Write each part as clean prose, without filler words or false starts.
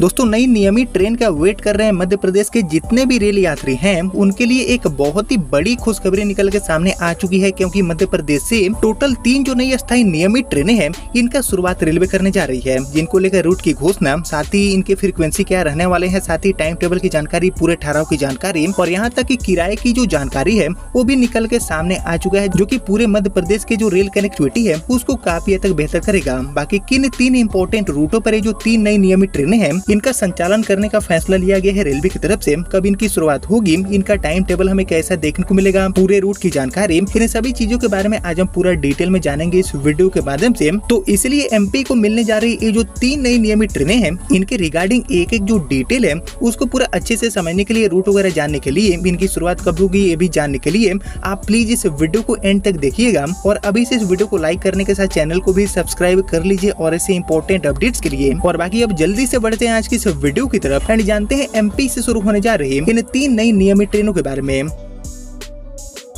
दोस्तों नई नियमित ट्रेन का वेट कर रहे हैं मध्य प्रदेश के जितने भी रेल यात्री हैं उनके लिए एक बहुत ही बड़ी खुशखबरी निकल के सामने आ चुकी है, क्योंकि मध्य प्रदेश से टोटल 3 जो नई अस्थायी नियमित ट्रेनें हैं इनका शुरुआत रेलवे करने जा रही है, जिनको लेकर रूट की घोषणा, साथ ही इनके फ्रीक्वेंसी क्या रहने वाले हैं, साथ ही टाइम टेबल की जानकारी, पूरे ठहराव की जानकारी और यहाँ तक कि किराए की जो जानकारी है वो भी निकल के सामने आ चुका है, जो कि पूरे मध्य प्रदेश के जो रेल कनेक्टिविटी है उसको काफी हद तक बेहतर करेगा। बाकी किन 3 इंपॉर्टेंट रूटों पर जो 3 नई नियमित ट्रेनें हैं इनका संचालन करने का फैसला लिया गया है रेलवे की तरफ से, कब इनकी शुरुआत होगी, इनका टाइम टेबल हमें कैसा देखने को मिलेगा, पूरे रूट की जानकारी, इन सभी चीजों के बारे में आज हम पूरा डिटेल में जानेंगे इस वीडियो के माध्यम से। तो इसलिए एमपी को मिलने जा रही ये जो 3 नई नियमित ट्रेनें हैं इनके रिगार्डिंग एक एक जो डिटेल है उसको पूरा अच्छे से समझने के लिए, रूट वगैरह जानने के लिए, इनकी शुरुआत कब होगी ये भी जानने के लिए आप प्लीज इस वीडियो को एंड तक देखिएगा और अभी से इस वीडियो को लाइक करने के साथ चैनल को भी सब्सक्राइब कर लीजिए और ऐसे इंपॉर्टेंट अपडेट्स के लिए। और बाकी अब जल्दी से बढ़ते हैं आज की इस वीडियो की तरफ एंड जानते हैं एमपी से शुरू होने जा रही इन 3 नई नियमित ट्रेनों के बारे में।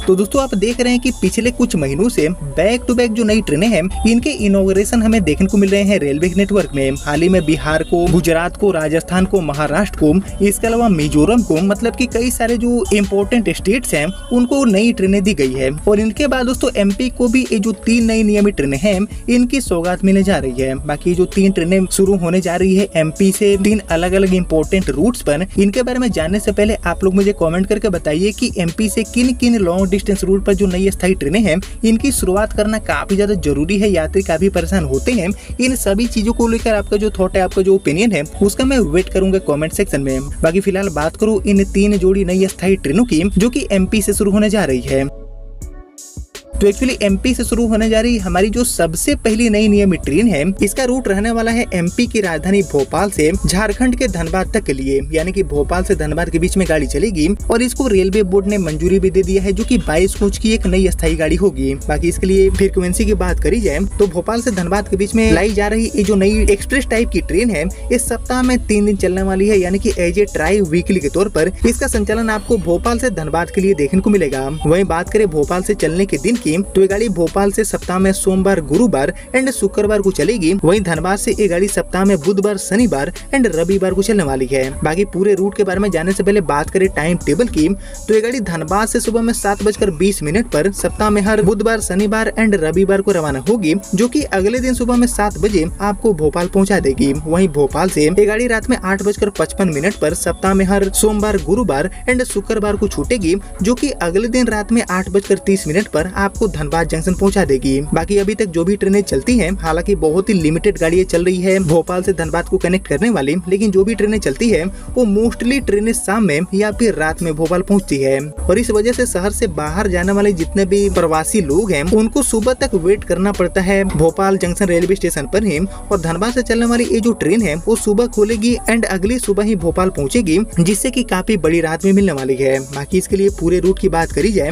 तो दोस्तों आप देख रहे हैं कि पिछले कुछ महीनों से बैक टू बैक जो नई ट्रेनें हैं इनके इनॉग्रेशन हमें देखने को मिल रहे हैं रेलवे नेटवर्क में। हाल ही में बिहार को, गुजरात को, राजस्थान को, महाराष्ट्र को, इसके अलावा मिजोरम को, मतलब कि कई सारे जो इम्पोर्टेंट स्टेट्स हैं उनको नई ट्रेनें दी गई है। और इनके बाद दोस्तों एमपी को भी ये जो 3 नई नियमित ट्रेनें हैं इनकी सौगात मिलने जा रही है। बाकी जो 3 ट्रेनें शुरू होने जा रही है एमपी से 3 अलग अलग इम्पोर्टेंट रूट्स पर, इनके बारे में जानने से पहले आप लोग मुझे कॉमेंट करके बताइए कि एमपी से किन किन लॉन्ग डिस्टेंस रूट पर जो नई अस्थायी ट्रेनें हैं इनकी शुरुआत करना काफी ज्यादा जरूरी है। यात्री काफी परेशान होते हैं। इन सभी चीजों को लेकर आपका जो थॉट है, आपका जो ओपिनियन है उसका मैं वेट करूंगा कमेंट सेक्शन में। बाकी फिलहाल बात करूं इन 3 जोड़ी नई अस्थायी ट्रेनों की जो कि एमपी से शुरू होने जा रही है। तो एक्चुअली एमपी से शुरू होने जा रही हमारी जो सबसे पहली नई नियमित ट्रेन है इसका रूट रहने वाला है एमपी की राजधानी भोपाल से झारखंड के धनबाद तक के लिए, यानी कि भोपाल से धनबाद के बीच में गाड़ी चलेगी और इसको रेलवे बोर्ड ने मंजूरी भी दे दिया है, जो कि 22 कोच की एक नई अस्थायी गाड़ी होगी। बाकी इसके लिए फ्रीक्वेंसी की बात करी जाए तो भोपाल से धनबाद के बीच में लाई जा रही ये जो नई एक्सप्रेस टाइप की ट्रेन है इस सप्ताह में 3 दिन चलने वाली है, यानी कि एज ए ट्राई वीकली के तौर पर इसका संचालन आपको भोपाल से धनबाद के लिए देखने को मिलेगा। वहीं बात करें भोपाल से चलने के दिन की तो ये गाड़ी भोपाल से सप्ताह में सोमवार, गुरुवार एंड शुक्रवार को चलेगी। वहीं धनबाद से ये गाड़ी सप्ताह में बुधवार, शनिवार एंड रविवार को चलने वाली है। बाकी पूरे रूट के बारे में जानने से पहले बात करें टाइम टेबल की तो ये गाड़ी धनबाद से सुबह में 7:20 पर सप्ताह में हर बुधवार, शनिवार एंड रविवार को रवाना होगी, जो कि अगले दिन सुबह में 7 बजे आपको भोपाल पहुंचा देगी। वहीं भोपाल से ये गाड़ी रात में 8:55 पर सप्ताह में हर सोमवार, गुरुवार एंड शुक्रवार को छूटेगी, जो कि अगले दिन रात में 8:30 पर आपको धनबाद जंक्शन पहुंचा देगी। बाकी अभी तक जो भी ट्रेनें चलती हैं, हालांकि बहुत ही लिमिटेड गाड़ियां चल रही है भोपाल से धनबाद को कनेक्ट करने वाली, लेकिन जो भी ट्रेनें चलती है वो मोस्टली ट्रेनें शाम में या फिर रात में भोपाल पहुंचती है। और इस वजह से शहर से बाहर जाने वाले जितने भी प्रवासी लोग हैं उनको सुबह तक वेट करना पड़ता है भोपाल जंक्शन रेलवे स्टेशन पर ही। और धनबाद से चलने वाली ये जो ट्रेन है वो सुबह खुलेगी एंड अगली सुबह ही भोपाल पहुँचेगी, जिससे की काफी बड़ी राहत में मिलने वाली है। बाकी इसके लिए पूरे रूट की बात करी जाए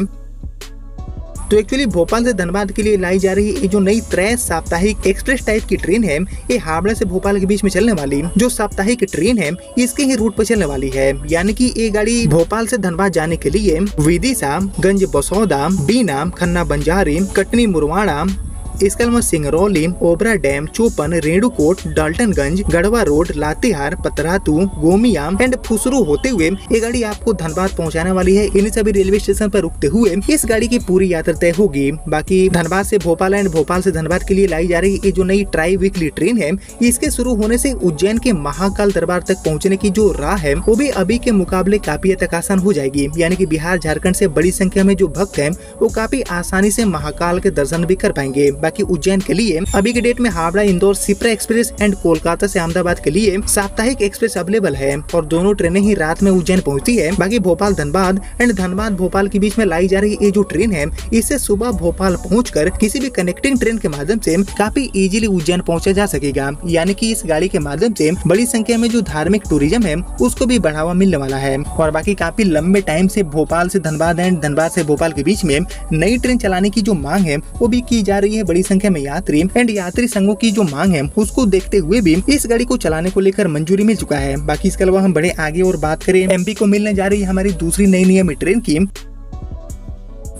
तो एक्चुअली भोपाल से धनबाद के लिए लाई जा रही ये जो नई त्रय साप्ताहिक एक्सप्रेस टाइप की ट्रेन है ये हावड़ा से भोपाल के बीच में चलने वाली जो साप्ताहिक ट्रेन है इसके ही रूट पर चलने वाली है। यानी कि ये गाड़ी भोपाल से धनबाद जाने के लिए विदिशा, गंज बसौदा, बीना, खन्ना बंजारी, कटनी मुरवाड़ा, इसके अलावा Singrauli, Obra dam, Chopan, Renukoot, Daltonganj, Garhwa road, Latehar, Patratu, Gomia and Phusro होते हुए ये गाड़ी आपको धनबाद पहुंचाने वाली है। इन सभी रेलवे स्टेशन पर रुकते हुए इस गाड़ी की पूरी यात्रा तय होगी। बाकी धनबाद से भोपाल एंड भोपाल से धनबाद के लिए लाई जा रही ये जो नई ट्राई वीकली ट्रेन है इसके शुरू होने से उज्जैन के महाकाल दरबार तक पहुँचने की जो राह है वो भी अभी के मुकाबले काफी तक आसान हो जाएगी। यानी कि बिहार, झारखंड से बड़ी संख्या में जो भक्त हैं वो काफी आसानी से महाकाल के दर्शन भी कर पाएंगे। बाकी उज्जैन के लिए अभी के डेट में हावड़ा, इंदौर, शिप्रा एक्सप्रेस एंड कोलकाता से अहमदाबाद के लिए साप्ताहिक एक्सप्रेस अवेलेबल है और दोनों ट्रेनें ही रात में उज्जैन पहुंचती है। बाकी भोपाल धनबाद एंड धनबाद भोपाल के बीच में लाई जा रही ये जो ट्रेन है इससे सुबह भोपाल पहुंचकर किसी भी कनेक्टिंग ट्रेन के माध्यम से काफी इजीली उज्जैन पहुंचा जा सकेगा। यानी कि इस गाड़ी के माध्यम से बड़ी संख्या में जो धार्मिक टूरिज्म है उसको भी बढ़ावा मिलने वाला है। और बाकी काफी लंबे टाइम से भोपाल से धनबाद एंड धनबाद से भोपाल के बीच में नई ट्रेन चलाने की जो मांग है वो भी की जा रही है। बड़ी संख्या में यात्री एंड यात्री संघों की जो मांग है उसको देखते हुए भी इस गाड़ी को चलाने को लेकर मंजूरी मिल चुका है। बाकी इसके अलावा हम बड़े आगे और बात करें एमपी को मिलने जा रही है हमारी दूसरी नई नियमित ट्रेन की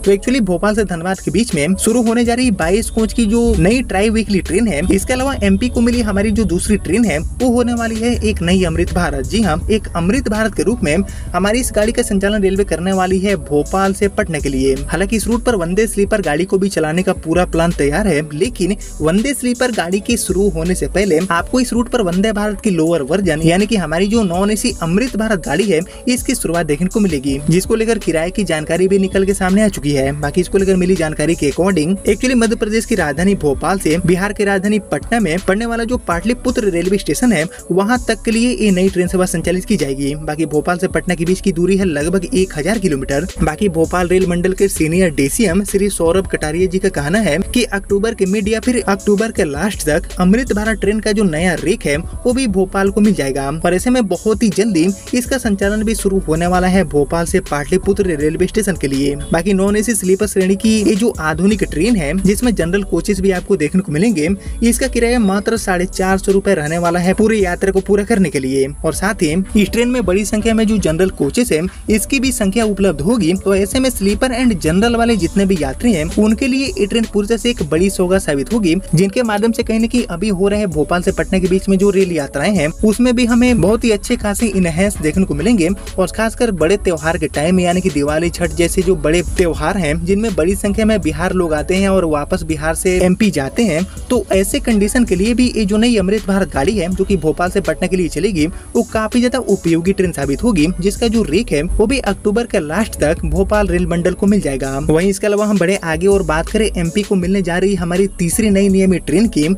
तो एक्चुअली भोपाल से धनबाद के बीच में शुरू होने जा रही 22 कोच की जो नई ट्राई वीकली ट्रेन है, इसके अलावा एमपी को मिली हमारी जो दूसरी ट्रेन है वो होने वाली है एक नई अमृत भारत। जी हाँ, एक अमृत भारत के रूप में हमारी इस गाड़ी का संचालन रेलवे करने वाली है भोपाल से पटना के लिए। हालांकि इस रूट पर वंदे स्लीपर गाड़ी को भी चलाने का पूरा प्लान तैयार है, लेकिन वंदे स्लीपर गाड़ी के शुरू होने से पहले आपको इस रूट पर वंदे भारत की लोअर वर्जन यानी कि हमारी जो नॉन एसी अमृत भारत गाड़ी है इसकी शुरुआत देखने को मिलेगी, जिसको लेकर किराए की जानकारी भी निकल के सामने आ चुकी है। बाकी इसको लेकर मिली जानकारी के अकॉर्डिंग एक्चुअली मध्य प्रदेश की राजधानी भोपाल से बिहार की राजधानी पटना में पड़ने वाला जो पाटलिपुत्र रेलवे स्टेशन है वहां तक के लिए ये नई ट्रेन सेवा संचालित की जाएगी। बाकी भोपाल से पटना के बीच की दूरी है लगभग 1000 किलोमीटर। बाकी भोपाल रेल मंडल के सीनियर डीसीएम श्री सौरभ कटारिया जी का कहना है कि अक्टूबर के मिड या फिर अक्टूबर के लास्ट तक अमृत भारत ट्रेन का जो नया रेक है वो भी भोपाल को मिल जाएगा और ऐसे में बहुत ही जल्दी इसका संचालन भी शुरू होने वाला है भोपाल से पाटलिपुत्र रेलवे स्टेशन के लिए। बाकी नॉन एसी स्लीपर श्रेणी की ये जो आधुनिक ट्रेन है जिसमें जनरल कोचेस भी आपको देखने को मिलेंगे, इसका किराया मात्र 450 रुपए रहने वाला है पूरी यात्रा को पूरा करने के लिए। और साथ ही इस ट्रेन में बड़ी संख्या में जो जनरल कोचेस है इसकी भी संख्या उपलब्ध होगी। तो ऐसे में स्लीपर एंड जनरल वाले जितने भी यात्री हैं उनके लिए ये ट्रेन पूरी तरह से एक बड़ी सौगात साबित होगी, जिनके माध्यम से कहीं न कहीं अभी हो रहे भोपाल से पटना के बीच में जो रेल यात्राएं हैं उसमें भी हमें बहुत ही अच्छे खासे इनहेंस देखने को मिलेंगे। और खासकर बड़े त्योहार के टाइम यानी कि दिवाली, छठ जैसे जो बड़े त्योहार हैं जिनमें बड़ी संख्या में बिहार लोग आते हैं और वापस बिहार से एमपी जाते हैं, तो ऐसे कंडीशन के लिए भी ये जो नई अमृत भारत गाड़ी है जो कि भोपाल से पटना के लिए चलेगी वो काफी ज्यादा उपयोगी ट्रेन साबित होगी, जिसका जो रेक है वो भी अक्टूबर के लास्ट तक भोपाल रेल मंडल को मिल जाएगा। वहीं इसके अलावा हम बड़े आगे और बात करें एमपी को मिलने जा रही हमारी तीसरी नई नियमित ट्रेन की,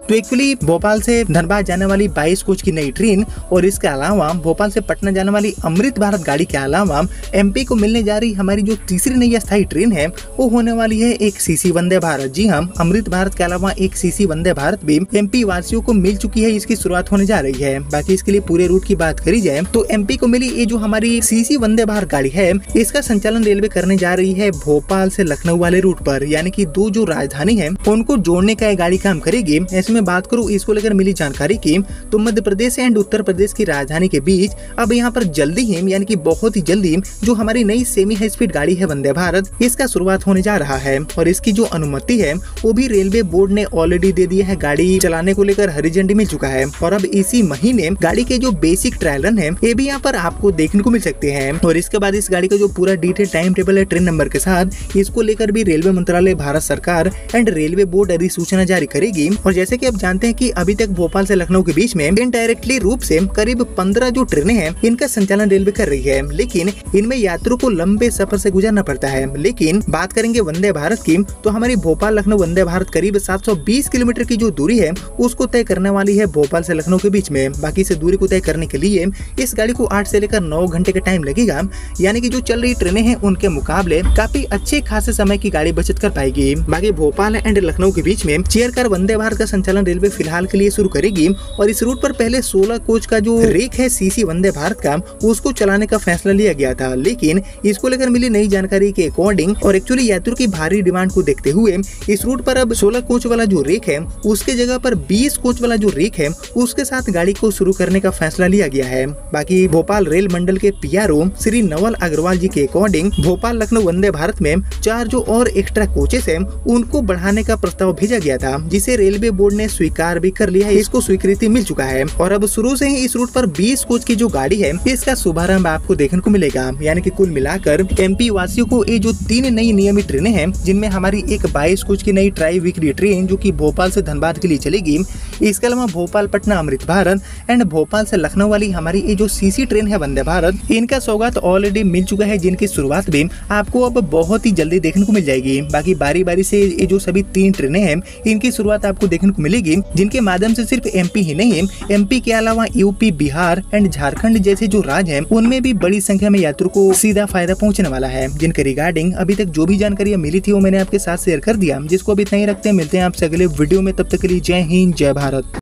तो एक्चुअली भोपाल से धनबाद जाने वाली 22 कोच की नई ट्रेन और इसके अलावा भोपाल से पटना जाने वाली अमृत भारत गाड़ी के अलावा एमपी को मिलने जा रही हमारी जो तीसरी नई अस्थायी ट्रेन है वो होने वाली है एक सीसी वंदे भारत। जी हाँ, अमृत भारत के अलावा एक सीसी वंदे भारत भी एमपी वासियों को मिल चुकी है, इसकी शुरुआत होने जा रही है। बाकी इसके लिए पूरे रूट की बात करी जाए तो एमपी को मिली ये जो हमारी सीसी वंदे भारत गाड़ी है इसका संचालन रेलवे करने जा रही है भोपाल से लखनऊ वाले रूट पर, यानी कि दो जो राजधानी है उनको जोड़ने का गाड़ी काम करेगी। ऐसे बात करूं इसको लेकर मिली जानकारी की तो मध्य प्रदेश एंड उत्तर प्रदेश की राजधानी के बीच अब यहाँ पर जल्दी ही यानी कि बहुत ही जल्दी जो हमारी नई सेमी हाई स्पीड गाड़ी है वंदे भारत इसका शुरुआत होने जा रहा है और इसकी जो अनुमति है वो भी रेलवे बोर्ड ने ऑलरेडी दे दिया है। गाड़ी चलाने को लेकर हरी झंडी मिल चुका है और अब इसी महीने गाड़ी के जो बेसिक ट्रायल रन है ये भी यहाँ पर आपको देखने को मिल सकते हैं। और इसके बाद इस गाड़ी का जो पूरा डिटेल टाइम टेबल है ट्रेन नंबर के साथ, इसको लेकर भी रेलवे मंत्रालय, भारत सरकार एंड रेलवे बोर्ड अधिसूचना जारी करेगी। और जैसे कि आप जानते हैं कि अभी तक भोपाल से लखनऊ के बीच में इनडायरेक्टली रूप से करीब 15 जो ट्रेनें हैं इनका संचालन रेलवे कर रही है, लेकिन इनमें यात्रियों को लंबे सफर से गुजरना पड़ता है। लेकिन बात करेंगे वंदे भारत की तो हमारी भोपाल लखनऊ वंदे भारत करीब 720 किलोमीटर की जो दूरी है उसको तय करने वाली है भोपाल से लखनऊ के बीच में। बाकी से दूरी को तय करने के लिए इस गाड़ी को 8 से लेकर 9 घंटे का टाइम लगेगा, यानी कि जो चल रही ट्रेनें हैं उनके मुकाबले काफी अच्छे खासे समय की गाड़ी बचत कर पाएगी। बाकी भोपाल एंड लखनऊ के बीच में चेयर कार वंदे भारत का संचालन रेलवे फिलहाल के लिए शुरू करेगी और इस रूट पर पहले 16 कोच का जो रेक है सीसी वंदे भारत का उसको चलाने का फैसला लिया गया था, लेकिन इसको लेकर मिली नई जानकारी के अकॉर्डिंग और एक्चुअली यात्रियों की भारी डिमांड को देखते हुए इस रूट पर अब 16 कोच वाला जो रेक है उसके जगह पर 20 कोच वाला जो रेक है उसके साथ गाड़ी को शुरू करने का फैसला लिया गया है। बाकी भोपाल रेल मंडल के पीआरओ श्री नवल अग्रवाल जी के अकॉर्डिंग भोपाल लखनऊ वंदे भारत में 4 जो और एक्स्ट्रा कोचेस हैं उनको बढ़ाने का प्रस्ताव भेजा गया था, जिसे रेलवे बोर्ड ने स्वीकार भी कर लिया है, इसको स्वीकृति मिल चुका है। और अब शुरू से ही इस रूट पर 20 कोच की जो गाड़ी है इसका शुभारंभ आपको देखने को मिलेगा, यानी कि कुल मिलाकर एमपी वासियों को ये जो 3 नई नियमित ट्रेनें हैं जिनमें हमारी एक 22 कोच की नई ट्राई वीकली ट्रेन जो कि भोपाल से धनबाद के लिए चलेगी, इसके अलावा भोपाल पटना अमृत भारत एंड भोपाल से लखनऊ वाली हमारी ये जो सीसी ट्रेन है वंदे भारत, इनका सौगात ऑलरेडी मिल चुका है, जिनकी शुरुआत भी आपको अब बहुत ही जल्दी देखने को मिल जाएगी। बाकी बारी बारी से ये जो सभी 3 ट्रेनें हैं इनकी शुरुआत आपको देखने को मिलेगी, जिनके माध्यम से सिर्फ एमपी ही नहीं एमपी के अलावा यूपी, बिहार एंड झारखंड जैसे जो राज्य हैं उनमें भी बड़ी संख्या में यात्रियों को सीधा फायदा पहुंचने वाला है। जिनके रिगार्डिंग अभी तक जो भी जानकारी मिली थी वो मैंने आपके साथ शेयर कर दिया, जिसको अभी इतना ही रखते हैं। मिलते हैं आपसे अगले वीडियो में, तब तक के लिए जय हिंद जय भारत।